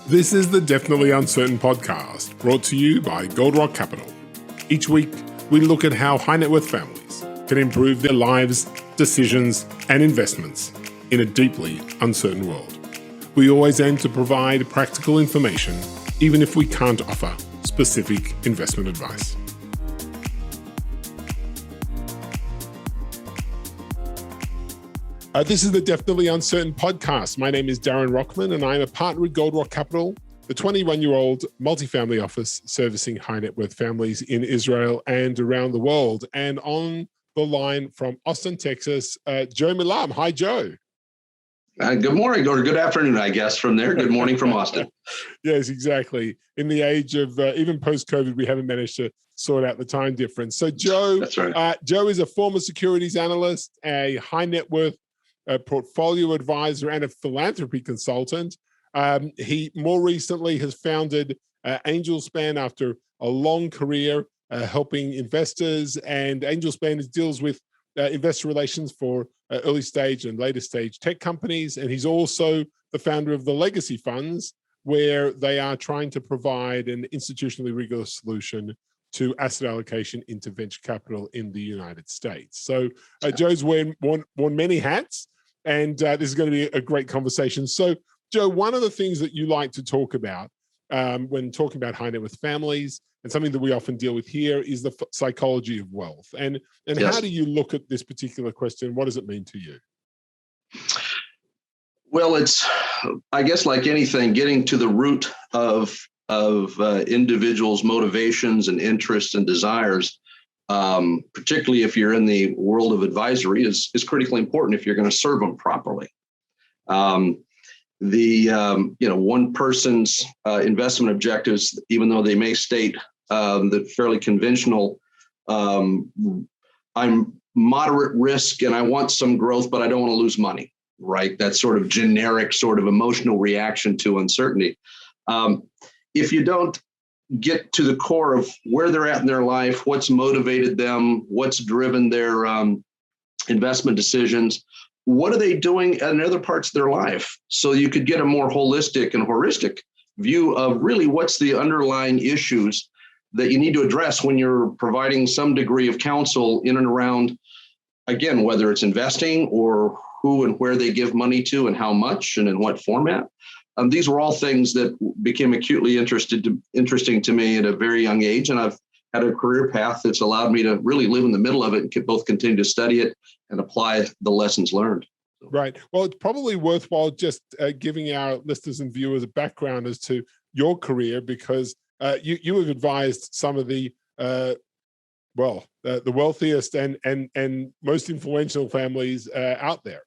This is the Definitely Uncertain podcast, brought to you by Goldrock Capital. Each week, we look at how high net worth families can improve their lives, decisions, and investments in a deeply uncertain world. We always aim to provide practical information, even if we can't offer specific investment advice. This is the Definitely Uncertain podcast. My name is Darren Rockman, and I'm a partner at Goldrock Capital, the 21-year-old multifamily office servicing high net worth families in Israel and around the world. And on the line from Austin, Texas, Joe Milam. Hi, Joe. Good morning, or good afternoon, I guess, from there. Good morning from Austin. Yes, exactly. In the age of even post-COVID, we haven't managed to sort out the time difference. So Joe, That's right. Joe is a former securities analyst, a high net worth portfolio advisor, and a philanthropy consultant. He more recently has founded AngelSpan after a long career helping investors, and AngelSpan deals with investor relations for early stage and later stage tech companies. And he's also the founder of the Legacy Funds, where they are trying to provide an institutionally rigorous solution to asset allocation into venture capital in the United States. So Joe's worn many hats, and this is going to be a great conversation. So Joe, one of the things that you like to talk about when talking about high net worth families, and something that we often deal with here, is the psychology of wealth. And yes. How do you look at this particular question? What does it mean to you? Well, it's, I guess, like anything, getting to the root of individuals' motivations and interests and desires, particularly if you're in the world of advisory, is critically important if you're going to serve them properly. One person's investment objectives, even though they may state the fairly conventional, I'm moderate risk and I want some growth, but I don't want to lose money, right? That sort of generic sort of emotional reaction to uncertainty. If you don't get to the core of where they're at in their life, what's motivated them, what's driven their investment decisions, what are they doing in other parts of their life? So you could get a more holistic and heuristic view of really what's the underlying issues that you need to address when you're providing some degree of counsel in and around, again, whether it's investing or who and where they give money to and how much and in what format. These were all things that became acutely interesting to me at a very young age. And I've had a career path that's allowed me to really live in the middle of it and both continue to study it and apply the lessons learned. Right. Well, it's probably worthwhile just giving our listeners and viewers a background as to your career, because you have advised some of the wealthiest and most influential families out there.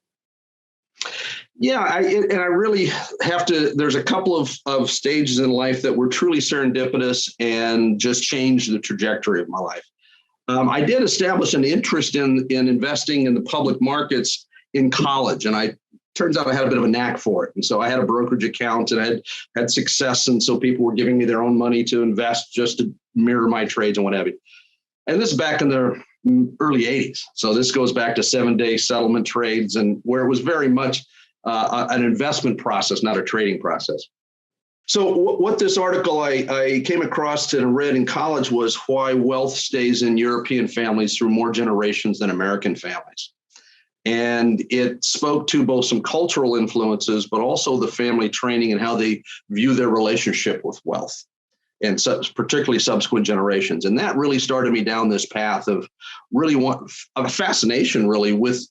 Yeah, I really have to, there's a couple of stages in life that were truly serendipitous and just changed the trajectory of my life. I did establish an interest in investing in the public markets in college, and turns out I had a bit of a knack for it. And so I had a brokerage account and I had success. And so people were giving me their own money to invest just to mirror my trades and what have you. And this is back in the early 80s. So this goes back to 7-day settlement trades, and where it was very much an investment process, not a trading process. So what this article I came across and read in college was why wealth stays in European families through more generations than American families. And it spoke to both some cultural influences, but also the family training and how they view their relationship with wealth, and particularly subsequent generations. And that really started me down this path of a fascination really with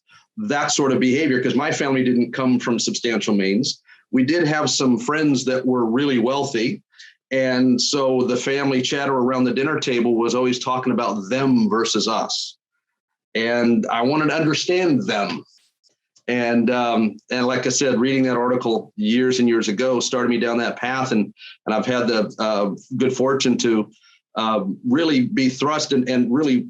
that sort of behavior, because my family didn't come from substantial means. We did have some friends that were really wealthy. And so the family chatter around the dinner table was always talking about them versus us. And I wanted to understand them. And like I said, reading that article years and years ago started me down that path. And I've had the good fortune to really be thrust and really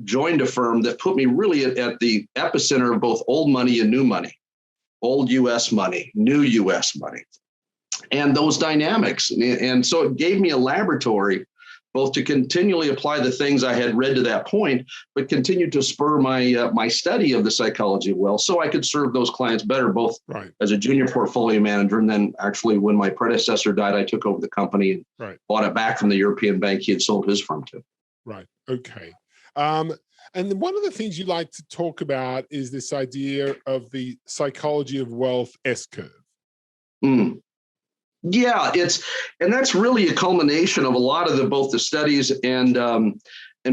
joined a firm that put me really at the epicenter of both old money and new money, old U.S. money, new U.S. money, and those dynamics. And so it gave me a laboratory both to continually apply the things I had read to that point, but continue to spur my my study of the psychology of wealth so I could serve those clients better, both as a junior portfolio manager. And then actually when my predecessor died, I took over the company and bought it back from the European bank he had sold his firm to. Right. Okay. And then one of the things you like to talk about is this idea of the psychology of wealth S-curve. Yeah, and that's really a culmination of a lot of both the studies and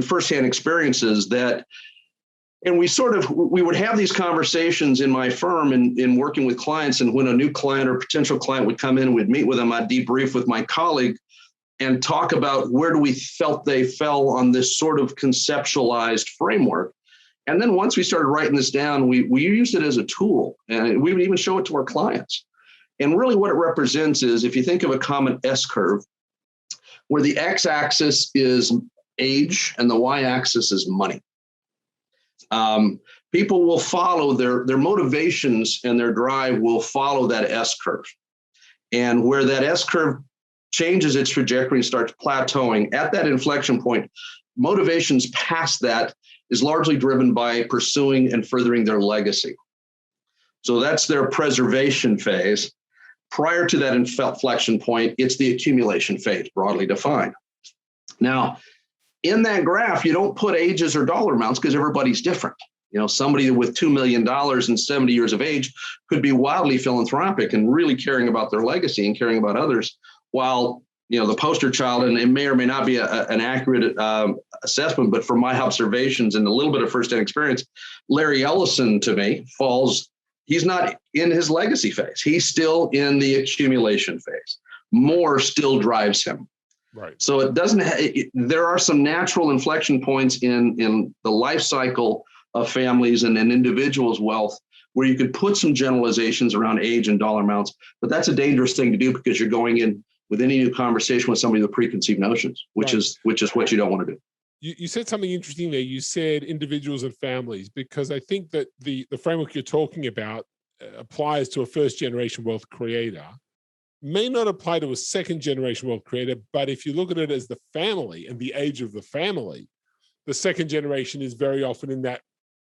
firsthand experiences and we would have these conversations in my firm and in working with clients. And when a new client or potential client would come in, we'd meet with them, I'd debrief with my colleague and talk about where we felt they fell on this sort of conceptualized framework. And then once we started writing this down, we used it as a tool, and we would even show it to our clients. And really what it represents is, if you think of a common S-curve, where the x-axis is age and the y-axis is money. People will follow their motivations, and their drive will follow that S-curve. And where that S-curve changes its trajectory and starts plateauing, at that inflection point, motivations past that is largely driven by pursuing and furthering their legacy. So that's their preservation phase. Prior to that inflection point, it's the accumulation phase, broadly defined. Now, in that graph, you don't put ages or dollar amounts because everybody's different. You know, somebody with $2 million and 70 years of age could be wildly philanthropic and really caring about their legacy and caring about others, while, you know, the poster child, and it may or may not be an accurate assessment, but from my observations and a little bit of firsthand experience, Larry Ellison, to me, he's not in his legacy phase. He's still in the accumulation phase. More still drives him. Right. So it doesn't. There are some natural inflection points in the life cycle of families and an individual's wealth where you could put some generalizations around age and dollar amounts, but that's a dangerous thing to do because you're going in with any new conversation with somebody with preconceived notions, which is what you don't want to do. You said something interesting there. You said individuals and families, because I think that the framework you're talking about applies to a first generation wealth creator, may not apply to a second generation wealth creator, but if you look at it as the family and the age of the family, the second generation is very often in that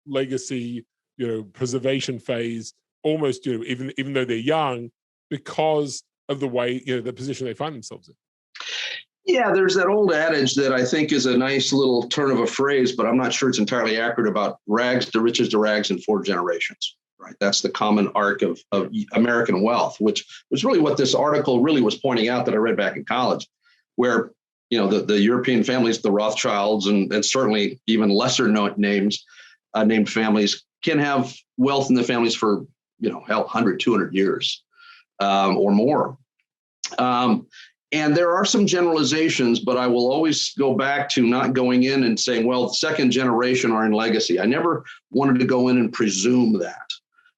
legacy, preservation phase, almost, even though they're young, because of the way, the position they find themselves in. Yeah, there's that old adage that I think is a nice little turn of a phrase, but I'm not sure it's entirely accurate, about rags to riches to rags in 4 generations. Right. That's the common arc of American wealth, which was really what this article really was pointing out that I read back in college, where, the European families, the Rothschilds, and certainly even lesser named families can have wealth in the families for, 100, 200 years or more. And there are some generalizations, but I will always go back to not going in and saying, well, second generation are in legacy. I never wanted to go in and presume that.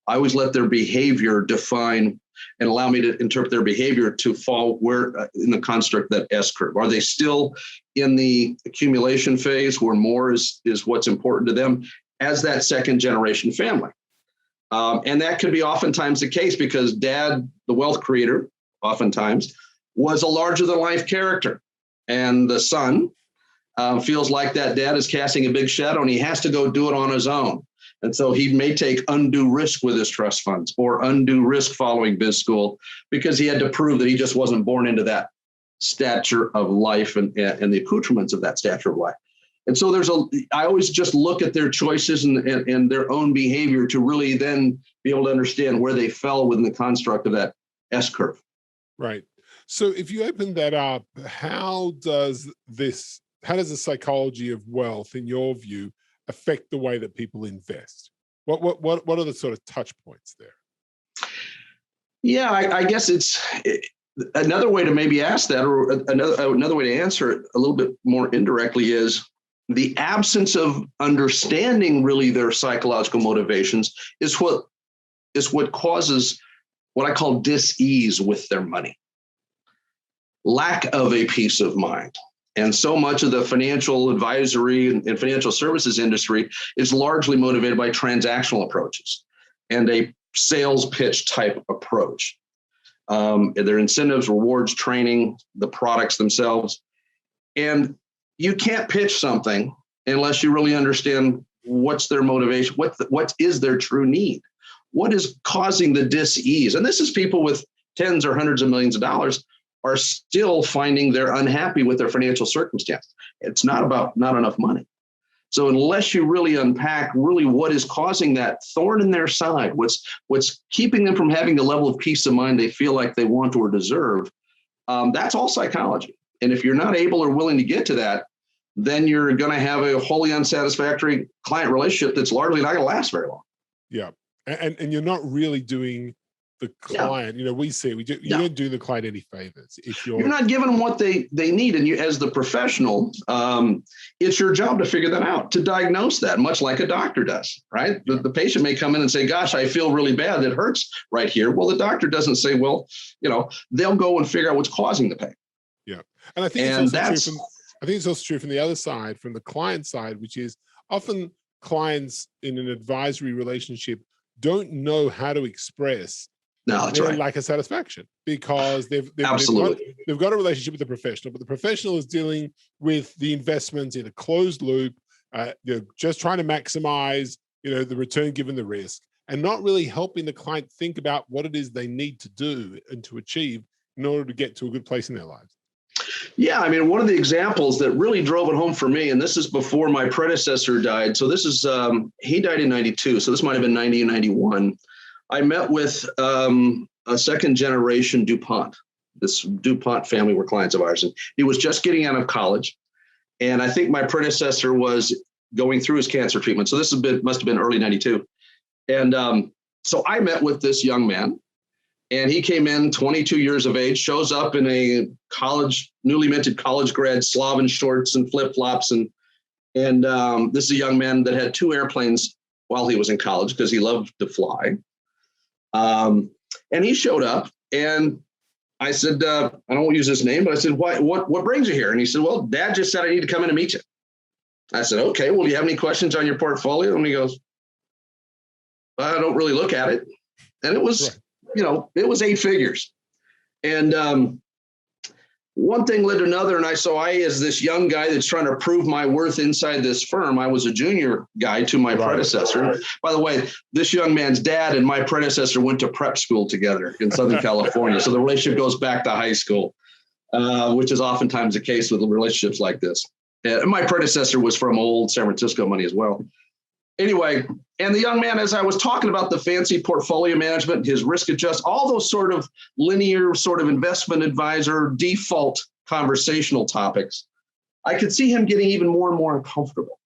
I always let their behavior define and allow me to interpret their behavior to fall where in the construct that S-curve. Are they still in the accumulation phase where more is what's important to them as that second generation family? And that could be oftentimes the case because dad, the wealth creator, oftentimes was a larger than life character. And the son feels like that dad is casting a big shadow and he has to go do it on his own. And so he may take undue risk with his trust funds or undue risk following biz school because he had to prove that he just wasn't born into that stature of life and the accoutrements of that stature of life. And so I always just look at their choices and their own behavior to really then be able to understand where they fell within the construct of that S-curve. Right. So if you open that up, how does the psychology of wealth, in your view, affect the way that people invest? What are the sort of touch points there? Yeah, I guess it's another way to maybe ask that, or another way to answer it a little bit more indirectly, is the absence of understanding really their psychological motivations is what causes what I call dis-ease with their money. Lack of a peace of mind. And so much of the financial advisory and financial services industry is largely motivated by transactional approaches and a sales pitch type approach. Their incentives, rewards, training, the products themselves. And you can't pitch something unless you really understand what's their motivation, what is their true need, what is causing the dis-ease. And this is people with tens or hundreds of millions of dollars are still finding they're unhappy with their financial circumstance. It's not about not enough money. So unless you really unpack really what is causing that thorn in their side, what's keeping them from having the level of peace of mind they feel like they want or deserve, that's all psychology. And if you're not able or willing to get to that, then you're going to have a wholly unsatisfactory client relationship that's largely not going to last very long. Yeah. And you're not really doing the client, you don't do the client any favors. If you're not giving them what they need. And you, as the professional, it's your job to figure that out, to diagnose that, much like a doctor does, right? Yeah. The patient may come in and say, gosh, I feel really bad. It hurts right here. Well, the doctor doesn't say, well, they'll go and figure out what's causing the pain. Yeah. And I think it's also true from the other side, from the client side, which is often clients in an advisory relationship don't know how to express their lack of satisfaction, because they've got a relationship with the professional, but the professional is dealing with the investments in a closed loop, just trying to maximize, the return given the risk, and not really helping the client think about what it is they need to do and to achieve in order to get to a good place in their lives. Yeah, I mean, one of the examples that really drove it home for me, and this is before my predecessor died. So this is, he died in 92. So this might've been 90 and 91. I met with a second generation DuPont. This DuPont family were clients of ours, and he was just getting out of college. And I think my predecessor was going through his cancer treatment. So this must have been early 92. And so I met with this young man, and he came in 22 years of age, shows up in a newly minted college grad, Slavin shorts and flip-flops. And this is a young man that had 2 airplanes while he was in college because he loved to fly. And he showed up, and I said, I don't use his name, but I said, what brings you here? And he said, well, Dad just said I need to come in and meet you. I said, okay, well, do you have any questions on your portfolio? And he goes, I don't really look at it. And it was, it was 8 figures. And one thing led to another. And as this young guy that's trying to prove my worth inside this firm, I was a junior guy to my predecessor. By the way, this young man's dad and my predecessor went to prep school together in Southern California. So the relationship goes back to high school, which is oftentimes the case with relationships like this. And my predecessor was from old San Francisco money as well. Anyway, and the young man, as I was talking about the fancy portfolio management, his risk adjust, all those sort of linear sort of investment advisor default conversational topics, I could see him getting even more and more uncomfortable.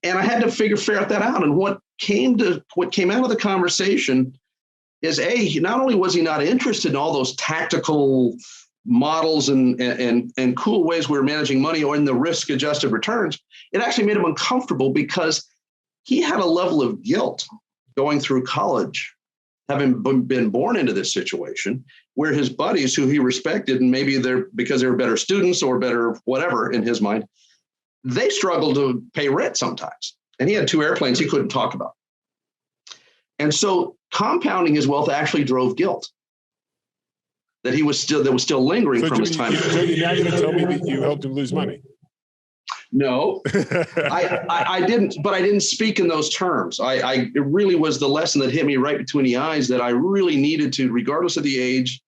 And I had to figure that out. And what came out of the conversation is, not only was he not interested in all those tactical models and cool ways we were managing money or in the risk adjusted returns, it actually made him uncomfortable because he had a level of guilt going through college, having been born into this situation where his buddies who he respected, and maybe because they were better students or better whatever in his mind, they struggled to pay rent sometimes. And he had 2 airplanes he couldn't talk about. And so compounding his wealth actually drove guilt that was still lingering from his time. So you're now going to tell me that you helped him lose money? No, I didn't, but I didn't speak in those terms. It really was the lesson that hit me right between the eyes that I really needed to, regardless of the age,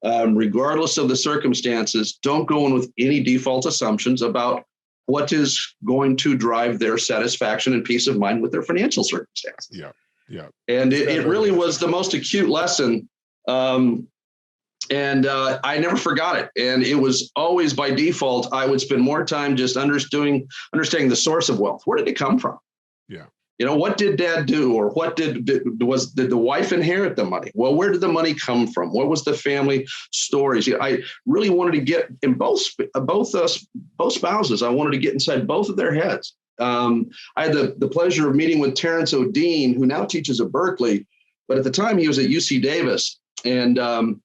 regardless of the circumstances, don't go in with any default assumptions about what is going to drive their satisfaction and peace of mind with their financial circumstances. Yeah. And it really was the most acute lesson. And I never forgot it. And it was always by default, I would spend more time just understanding the source of wealth. Where did it come from? Yeah. What did Dad do? Or what did the wife inherit the money? Well, where did the money come from? What was the family stories? I really wanted to get in both spouses. I wanted to get inside both of their heads. I had the pleasure of meeting with Terrence O'Dean, who now teaches at Berkeley, but at the time he was at UC Davis and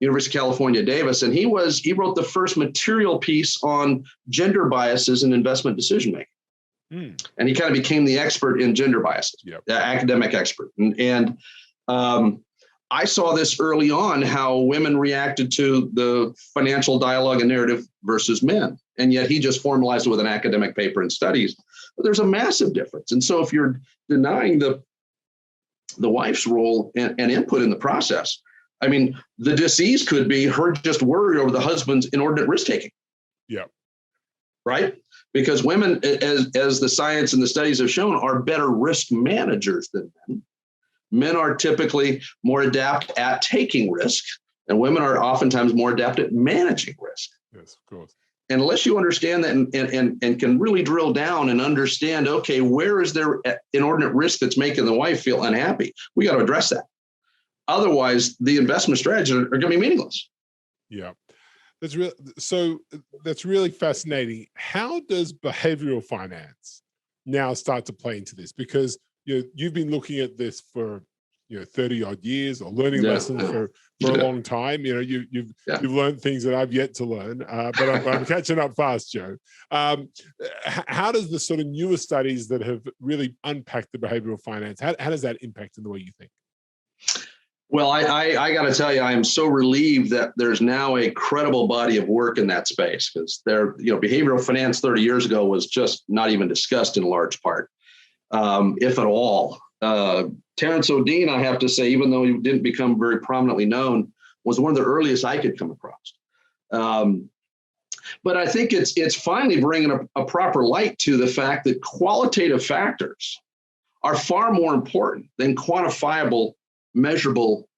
University of California, Davis. And he wrote the first material piece on gender biases in investment decision-making. And he kind of became the expert in gender biases, the academic expert. And I saw this early on, how women reacted to the financial dialogue and narrative versus men. And yet he just formalized it with an academic paper and studies. But there's a massive difference. And so if you're denying the wife's role and input in the process, I mean, the disease could be her just worry over the husband's inordinate risk taking. Yeah. Right? Because women, as the science and the studies have shown, are better risk managers than men. Men are typically more adept at taking risk, and women are oftentimes more adept at managing risk. Yes, of course. And unless you understand that and can really drill down and understand, okay, where is there inordinate risk that's making the wife feel unhappy? We got to address that. Otherwise, the investment strategies are going to be meaningless. Yeah. That's really fascinating. How does behavioral finance now start to play into this? Because you've been looking at this for 30 odd years, or learning lessons for a long time. You've learned things that I've yet to learn, but I'm catching up fast, Joe. How does the sort of newer studies that have really unpacked the behavioral finance, how does that impact in the way you think? Well, I got to tell you, I am so relieved that there's now a credible body of work in that space, because behavioral finance 30 years ago was just not even discussed in large part, if at all. Terence O'Dean, I have to say, even though he didn't become very prominently known, was one of the earliest I could come across. But I think it's finally bringing a proper light to the fact that qualitative factors are far more important than quantifiable, measurable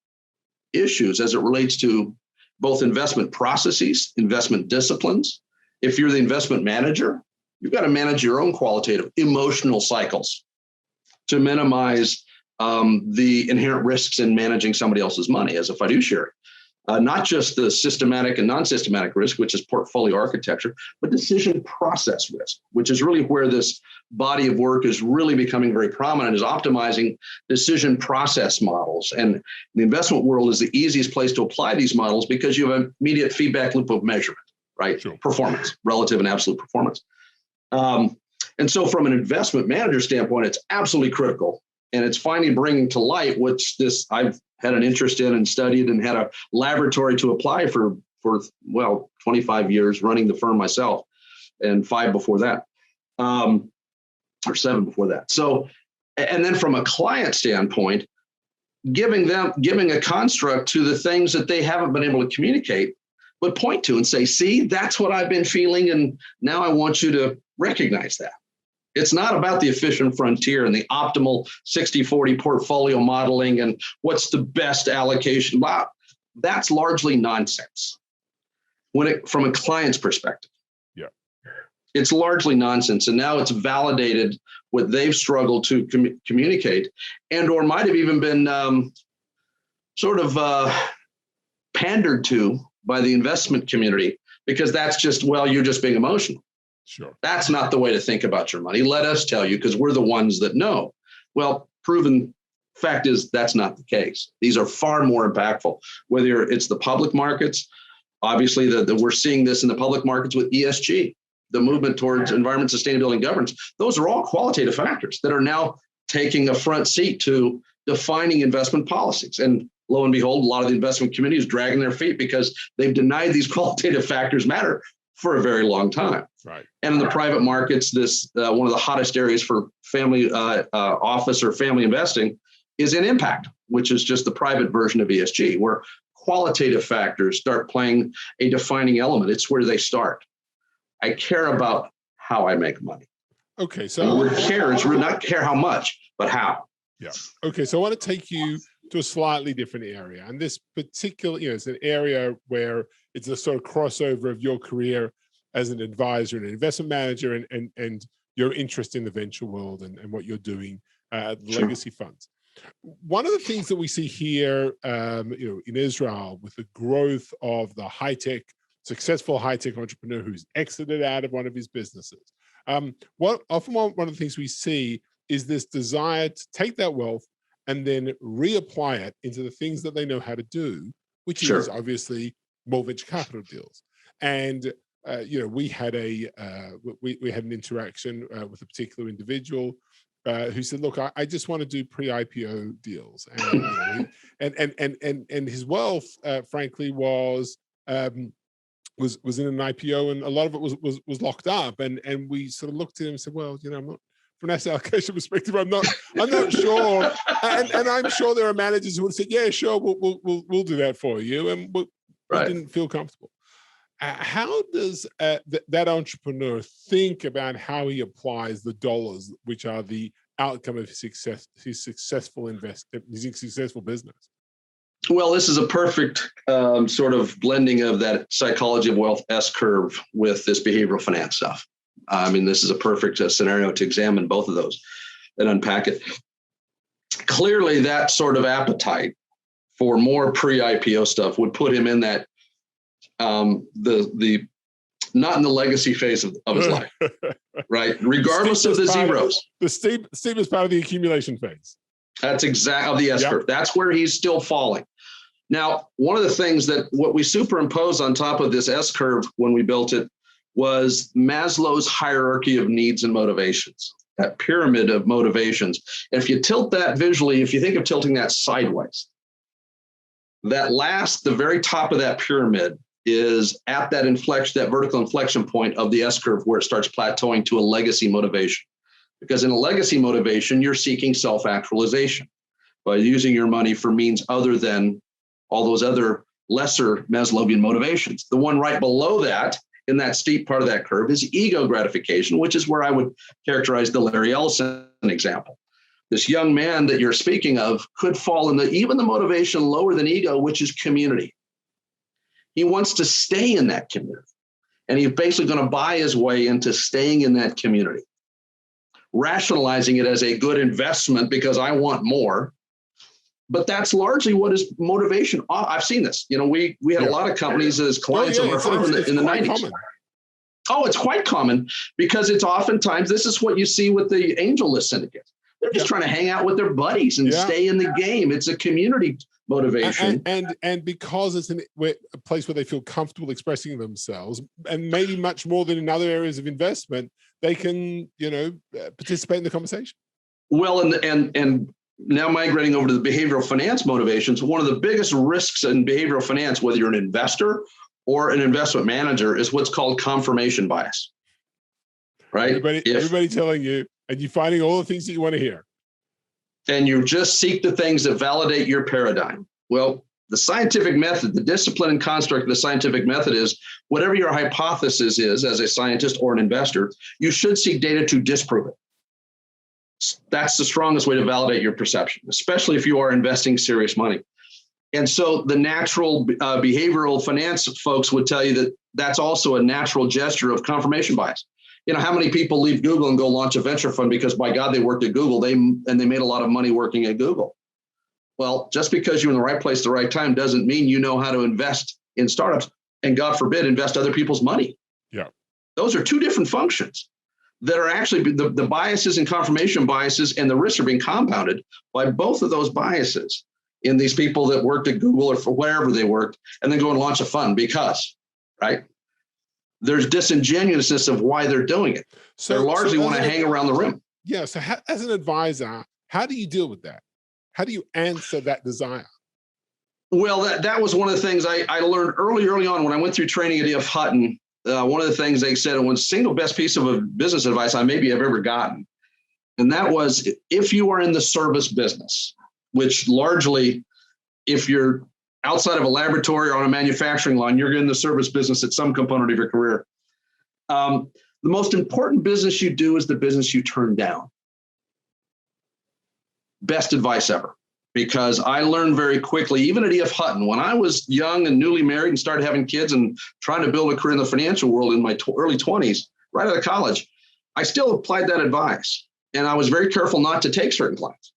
issues as it relates to both investment processes, investment disciplines. If you're the investment manager, you've got to manage your own qualitative emotional cycles to minimize the inherent risks in managing somebody else's money as a fiduciary. Not just the systematic and non-systematic risk, which is portfolio architecture, but decision process risk, which is really where this body of work is really becoming very prominent, is optimizing decision process models. And the investment world is the easiest place to apply these models because you have an immediate feedback loop of measurement, right? Sure. Performance, relative and absolute performance. And so from an investment manager standpoint, it's absolutely critical. And it's finally bringing to light I've had an interest in and studied and had a laboratory to apply for 25 years, running the firm myself, and 5 before that, or 7 before that. So, and then from a client standpoint, giving a construct to the things that they haven't been able to communicate, but point to and say, see, that's what I've been feeling, and now I want you to recognize that. It's not about the efficient frontier and the optimal 60-40 portfolio modeling and what's the best allocation. That's largely nonsense from a client's perspective. Yeah, it's largely nonsense. And now it's validated what they've struggled to communicate, and or might have even been pandered to by the investment community, because that's just, you're just being emotional. Sure. That's not the way to think about your money. Let us tell you, because we're the ones that know. Well, proven fact is that's not the case. These are far more impactful, whether it's the public markets. Obviously, we're seeing this in the public markets with ESG, the movement towards environment, sustainability, and governance. Those are all qualitative factors that are now taking a front seat to defining investment policies. And lo and behold, a lot of the investment community is dragging their feet because they've denied these qualitative factors matter for a very long time. Right. And in the private markets, this one of the hottest areas for family office or family investing is in impact, which is just the private version of ESG, where qualitative factors start playing a defining element. It's where they start. I care about how I make money. Okay, so the word care is not care how much, but how. Yeah. Okay, so I want to take you to a slightly different area, and this particular, it's an area where it's a sort of crossover of your career as an advisor and an investment manager, and your interest in the venture world and what you're doing at legacy funds. One of the things that we see here, in Israel, with the growth of the successful high-tech entrepreneur who's exited out of one of his businesses, one of the things we see is this desire to take that wealth and then reapply it into the things that they know how to do, which is obviously more venture capital deals. And we had an interaction with a particular individual who said, "Look, I just want to do pre-IPO deals," and his wealth, frankly, was was in an IPO, and a lot of it was locked up. And we sort of looked at him and said, well, I'm not, from an asset allocation perspective, I'm not sure. And I'm sure there are managers who would say, yeah, sure, we'll do that for you. And we didn't feel comfortable. How does that entrepreneur think about how he applies the dollars, which are the outcome of his successful business? Well, this is a perfect sort of blending of that psychology of wealth S-curve with this behavioral finance stuff. I mean, this is a perfect scenario to examine both of those and unpack it. Clearly, that sort of appetite for more pre-IPO stuff would put him in that the not in the legacy phase of his life, right? Regardless of the zeros. The steepest part of the accumulation phase. That's exactly the S-curve. That's where he's still falling. Now, one of the things that what we superimposed on top of this S-curve when we built it was Maslow's hierarchy of needs and motivations, that pyramid of motivations. And if you tilt that visually, if you think of tilting that sideways, the very top of that pyramid is at that vertical inflection point of the S-curve where it starts plateauing to a legacy motivation. Because in a legacy motivation, you're seeking self-actualization by using your money for means other than all those other lesser Maslowian motivations. The one right below that, in that steep part of that curve, is ego gratification, which is where I would characterize the Larry Ellison example. This young man that you're speaking of could fall in even the motivation lower than ego, which is community. He wants to stay in that community, and he's basically going to buy his way into staying in that community, rationalizing it as a good investment because I want more. But that's largely what his motivation. I've seen this. We had a lot of companies as clients of our firm in the 90s. Common. Oh, it's quite common because it's oftentimes, this is what you see with the angel list syndicates. They're just trying to hang out with their buddies and stay in the game. It's a community motivation. And because it's a place where they feel comfortable expressing themselves, and maybe much more than in other areas of investment, they can, participate in the conversation. Well, and now migrating over to the behavioral finance motivations, one of the biggest risks in behavioral finance, whether you're an investor or an investment manager, is what's called confirmation bias. Right? Everybody telling you, and you're finding all the things that you want to hear. And you just seek the things that validate your paradigm. Well, the scientific method, the discipline and construct of the scientific method is whatever your hypothesis is as a scientist or an investor, you should seek data to disprove it. That's the strongest way to validate your perception, especially if you are investing serious money. And so the natural behavioral finance folks would tell you that that's also a natural gesture of confirmation bias. How many people leave Google and go launch a venture fund because, by God, they worked at Google, they made a lot of money working at Google. Well, just because you're in the right place at the right time doesn't mean you know how to invest in startups and, God forbid, invest other people's money. Yeah. Those are two different functions that are actually the biases and confirmation biases, and the risks are being compounded by both of those biases in these people that worked at Google or for wherever they worked and then go and launch a fund because, right? There's disingenuousness of why they're doing it. So they largely want to hang around the rim. Yeah. So as an advisor, how do you deal with that? How do you answer that desire? Well, that was one of the things I learned early on when I went through training at E.F. Hutton. One of the things they said, and was the single best piece of business advice I maybe have ever gotten. And that was, if you are in the service business, which largely, if you're outside of a laboratory or on a manufacturing line, you're in the service business at some component of your career. The most important business you do is the business you turn down. Best advice ever. Because I learned very quickly, even at E.F. Hutton, when I was young and newly married and started having kids and trying to build a career in the financial world in my early 20s, right out of college, I still applied that advice. And I was very careful not to take certain clients.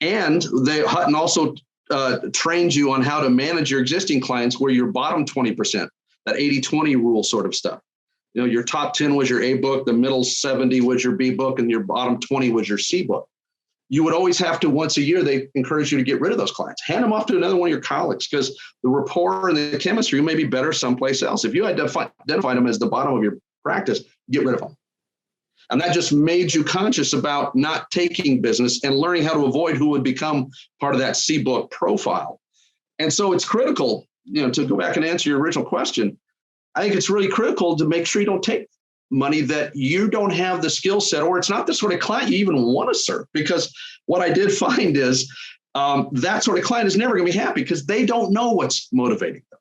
And Hutton also trains you on how to manage your existing clients where your bottom 20%, that 80-20 rule sort of stuff. Your top 10 was your A book, the middle 70 was your B book, and your bottom 20 was your C book. You would always have to, once a year, they encourage you to get rid of those clients. Hand them off to another one of your colleagues because the rapport and the chemistry may be better someplace else. If you identify them as the bottom of your practice, get rid of them. And that just made you conscious about not taking business and learning how to avoid who would become part of that C book profile. And so it's critical to go back and answer your original question, I think it's really critical to make sure you don't take money that you don't have the skill set, or it's not the sort of client you even want to serve. Because what I did find is that sort of client is never going to be happy because they don't know what's motivating them.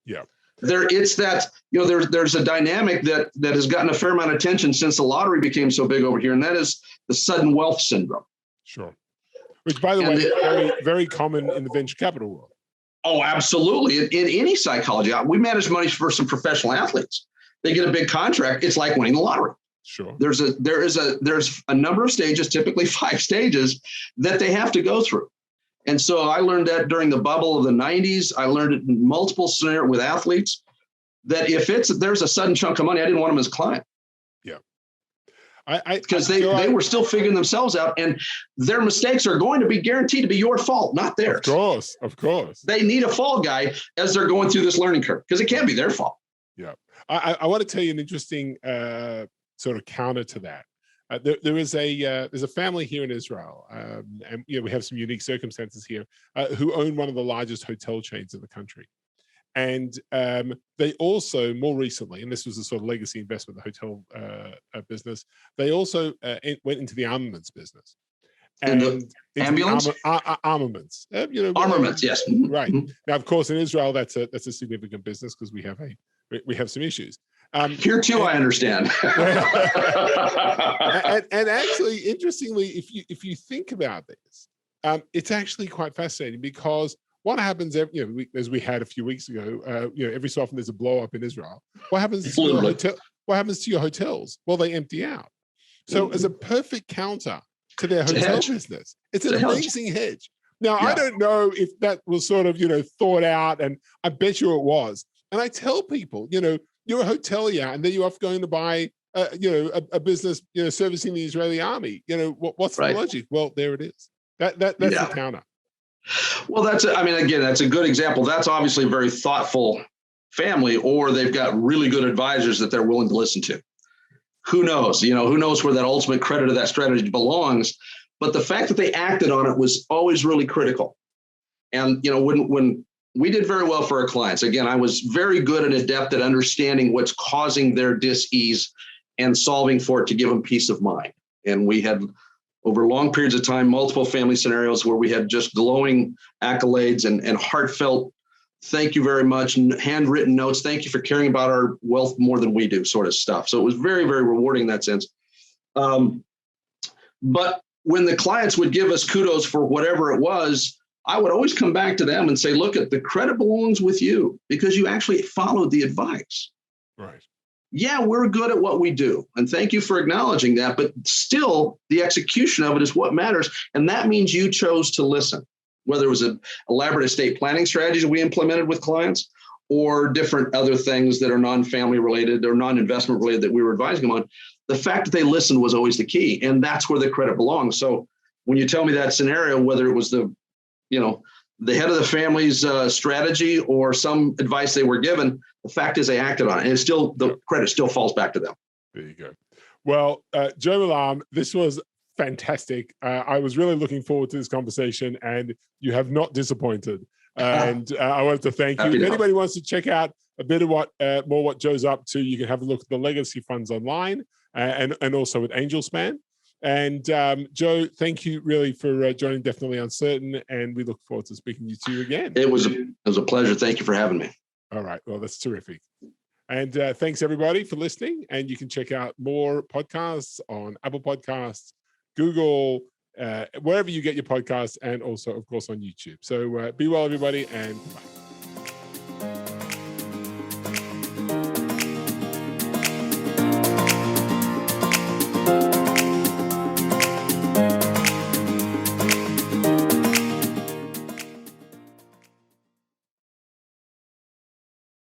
Yeah. There's a dynamic that has gotten a fair amount of attention since the lottery became so big over here, and that is the sudden wealth syndrome. Sure. Which, by the way, is very, very common in the venture capital world. Oh, absolutely. In any psychology, we manage money for some professional athletes. They get a big contract. It's like winning the lottery. Sure. There's a number of stages, typically 5 stages, that they have to go through. And so I learned that during the bubble of the 90s. I learned it in multiple scenarios with athletes, that if there's a sudden chunk of money, I didn't want them as a client. Yeah. Because they were still figuring themselves out, and their mistakes are going to be guaranteed to be your fault, not theirs. Of course. They need a fall guy as they're going through this learning curve, because it can't be their fault. Yeah. I want to tell you an interesting sort of counter to that. There's a family here in Israel, and we have some unique circumstances here, who own one of the largest hotel chains in the country. And they also, more recently, and this was a sort of legacy investment, the hotel business, they also went into the armaments business. And the ambulance? Armaments. Armaments, yes. Right. Now, of course, in Israel, that's a significant business because we have some issues. Here too, I understand. and actually, interestingly, if you think about this, it's actually quite fascinating, because what happens, as we had a few weeks ago, every so often there's a blow up in Israel. What happens to your hotel? What happens to your hotels? Well, they empty out. So, as a perfect counter to their hotel business, it's an amazing hedge. Now, I don't know if that was sort of thought out, and I bet you it was. And I tell people, you're a hotelier, and then you're off going to buy, a business, servicing the Israeli army. What's the logic? Well, there it is. That's the counter. Well, that's a good example. That's obviously a very thoughtful family, or they've got really good advisors that they're willing to listen to. Who knows? Who knows where that ultimate credit of that strategy belongs? But the fact that they acted on it was always really critical. And when we did very well for our clients, again, I was very good and adept at understanding what's causing their dis-ease and solving for it to give them peace of mind. And we had, over long periods of time, multiple family scenarios where we had just glowing accolades and heartfelt, thank you very much, and handwritten notes, thank you for caring about our wealth more than we do, sort of stuff. So it was very, very rewarding in that sense. But when the clients would give us kudos for whatever it was, I would always come back to them and say, look, the credit belongs with you because you actually followed the advice. Right. Yeah, we're good at what we do. And thank you for acknowledging that. But still, the execution of it is what matters. And that means you chose to listen, whether it was an elaborate estate planning strategy we implemented with clients or different other things that are non-family related or non-investment related that we were advising them on. The fact that they listened was always the key. And that's where the credit belongs. So when you tell me that scenario, whether it was the head of the family's strategy or some advice they were given, the fact is they acted on it. And it's still, the credit still falls back to them. There you go. Well, Joe Milam, this was fantastic. I was really looking forward to this conversation, and you have not disappointed. And I wanted to thank you. If anybody wants to check out a bit of what Joe's up to, you can have a look at the legacy funds online and also at AngelSpan. And Joe, thank you really for joining Definitely Uncertain, and we look forward to speaking to you again. It was a pleasure. Thank you for having me. All right. Well, that's terrific. And thanks everybody for listening. And you can check out more podcasts on Apple Podcasts, Google, wherever you get your podcasts, and also, of course, on YouTube. So be well, everybody, and goodbye.